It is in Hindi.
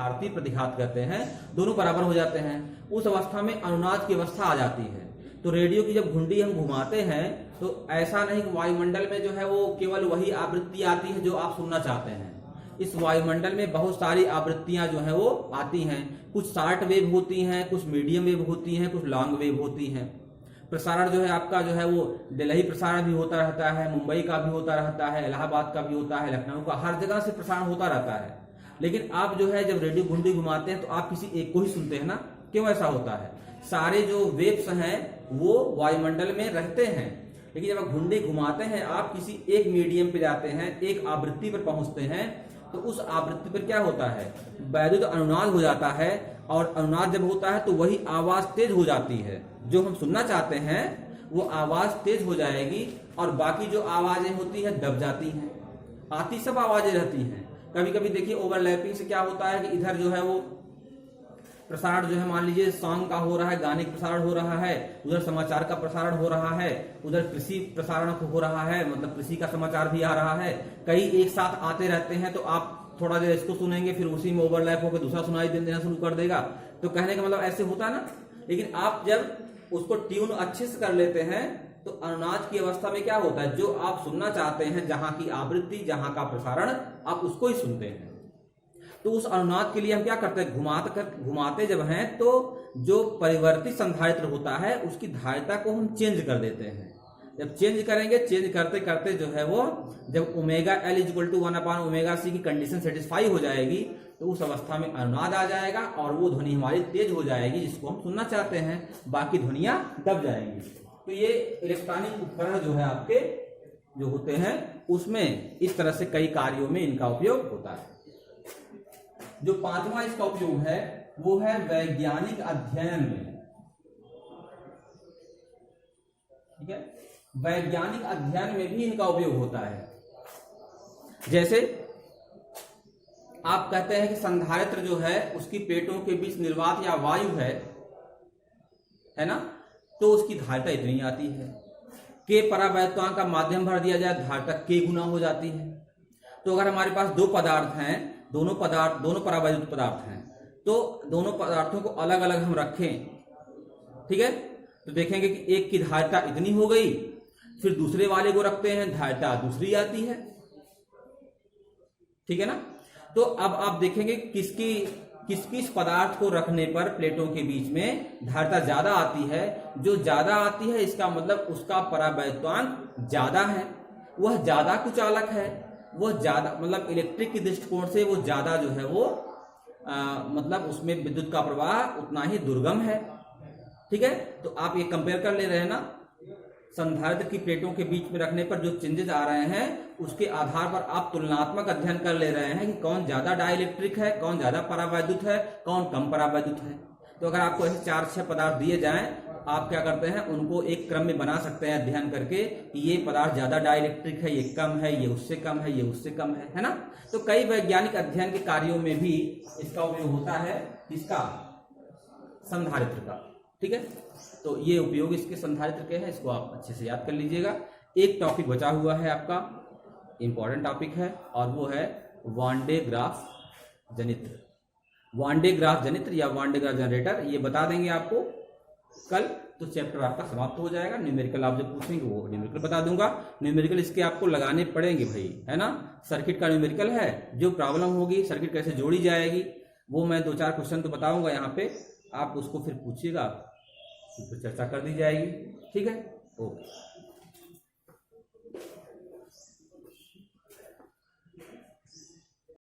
भारतीय प्रतिघात कहते हैं, दोनों बराबर हो जाते हैं। उस अवस्था में अनुनाद की अवस्था आ जाती है। तो रेडियो की जब घुंडी हम घुमाते हैं तो ऐसा नहीं कि वायुमंडल में जो है वो केवल वही आवृत्ति आती है जो आप सुनना चाहते हैं। इस वायुमंडल में बहुत सारी आवृत्तियां जो है वो आती हैं। कुछ शॉर्ट वेव होती हैं, कुछ मीडियम वेव होती हैं, कुछ लॉन्ग वेव होती हैं। प्रसारण जो है आपका जो है वो दिल्ली प्रसारण भी होता रहता है, मुंबई का भी होता रहता है, इलाहाबाद का भी होता है, लखनऊ का, हर जगह से प्रसारण होता रहता है। लेकिन आप जो है जब रेडियो घुंडी घुमाते हैं तो आप किसी एक को ही सुनते हैं ना। क्यों ऐसा होता है? सारे जो वेव्स हैं वो वायुमंडल में रहते हैं, लेकिन जब आप घुंडी घुमाते हैं आप किसी एक मीडियम पे जाते हैं, एक आवृत्ति पर पहुंचते हैं, तो उस आवृत्ति पर क्या होता है, वैद्युत अनुनाद हो जाता है। और अनुनाद जब होता है तो वही आवाज तेज हो जाती है, जो हम सुनना चाहते हैं वो आवाज तेज हो जाएगी और बाकी जो आवाजें होती है दब जाती हैं। आती सब आवाजें रहती हैं। कभी कभी देखिए ओवरलैपिंग से क्या होता है कि इधर जो है वो प्रसारण जो है मान लीजिए सॉन्ग का हो रहा है, गाने का प्रसारण हो रहा है, उधर समाचार का प्रसारण हो रहा है, उधर कृषि प्रसारण हो रहा है, मतलब कृषि का समाचार भी आ रहा है। कई एक साथ आते रहते हैं तो आप थोड़ा देर इसको सुनेंगे, फिर उसी में ओवरलैप होकर दूसरा सुनाई देना शुरू कर देगा। तो कहने का मतलब ऐसे होता है ना। लेकिन आप जब उसको ट्यून अच्छे से कर लेते हैं तो अनुनाद की अवस्था में क्या होता है, जो आप सुनना चाहते हैं, जहां की आवृत्ति, जहां का प्रसारण, आप उसको ही सुनते हैं। तो उस अनुनाद के लिए हम क्या करते हैं, घुमाते जब हैं तो जो परिवर्ती संधारित्र होता है उसकी धारिता को हम चेंज कर देते हैं। जब चेंज करेंगे, चेंज करते करते जो है वो जब ओमेगा एल इक्वल टू 1/ओमेगा सी की कंडीशन सेटिस्फाई हो जाएगी तो उस अवस्था में अनुनाद आ जाएगा और वो ध्वनि हमारी तेज हो जाएगी जिसको हम सुनना चाहते हैं, बाकी ध्वनियां दब जाएंगी। तो ये इलेक्ट्रॉनिक उपकरण जो है आपके जो होते हैं उसमें इस तरह से कई कार्यों में इनका उपयोग होता है। जो पांचवा इसका उपयोग है वो है वैज्ञानिक अध्ययन में। ठीक है, वैज्ञानिक अध्ययन में भी इनका उपयोग होता है। जैसे आप कहते हैं कि संधारित्र जो है उसकी प्लेटों के बीच निर्वात या वायु है ना, तो उसकी धारिता इतनी आती है। के परावैद्युतांक का माध्यम भर दिया जाए, धारिता के गुना हो जाती है। तो अगर हमारे पास दो पदार्थ हैं, दोनों परावैद्युत पदार्थ हैं, तो दोनों पदार्थों को अलग अलग हम रखें, ठीक है, तो देखेंगे कि एक की धारिता इतनी हो गई, फिर दूसरे वाले को रखते हैं, धारिता दूसरी आती है। ठीक है ना। तो अब आप देखेंगे किस पदार्थ को रखने पर प्लेटों के बीच में धारिता ज्यादा आती है। जो ज्यादा आती है इसका मतलब उसका परावैद्युतांक ज्यादा है, वह ज्यादा कुचालक है, वह ज्यादा मतलब इलेक्ट्रिक के दृष्टिकोण से वो ज्यादा जो है वो मतलब उसमें विद्युत का प्रवाह उतना ही दुर्गम है। ठीक है, तो आप ये कंपेयर कर ले रहे हैं ना, संधारित्र की प्लेटों के बीच में रखने पर जो चेंजेस आ रहे हैं उसके आधार पर आप तुलनात्मक अध्ययन कर ले रहे हैं कि कौन ज्यादा डाइलेक्ट्रिक है, कौन ज्यादा परावैद्युत है, कौन कम परावैद्युत है। तो अगर आपको ऐसे 4-6 पदार्थ दिए जाएं, आप क्या करते हैं, उनको एक क्रम में बना सकते हैं अध्ययन करके कि ये पदार्थ ज्यादा डाइलेक्ट्रिक है, ये कम है, ये उससे कम है, ये उससे कम है ना। तो कई वैज्ञानिक अध्ययन के कार्यों में भी इसका उपयोग होता है, इसका संधारित्र का। ठीक है, तो ये उपयोग इसके संधारित्र के हैं, इसको आप अच्छे से याद कर लीजिएगा। एक टॉपिक बचा हुआ है आपका, इंपॉर्टेंट टॉपिक है, और वो है वान डे ग्राफ जनित्र। वान डे ग्राफ जनित्र या वान डे ग्राफ जनरेटर, ये बता देंगे आपको कल, तो चैप्टर आपका समाप्त हो जाएगा। न्यूमेरिकल आप जब पूछेंगे वो न्यूमेरिकल बता दूंगा। न्यूमेरिकल इसके आपको लगाने पड़ेंगे भाई, है ना। सर्किट का न्यूमेरिकल है, जो प्रॉब्लम होगी सर्किट कैसे जोड़ी जाएगी वो मैं 2-4 क्वेश्चन तो बताऊंगा यहाँ पे, आप उसको फिर पूछिएगा, फिर चर्चा कर दी जाएगी। ठीक है, ओके।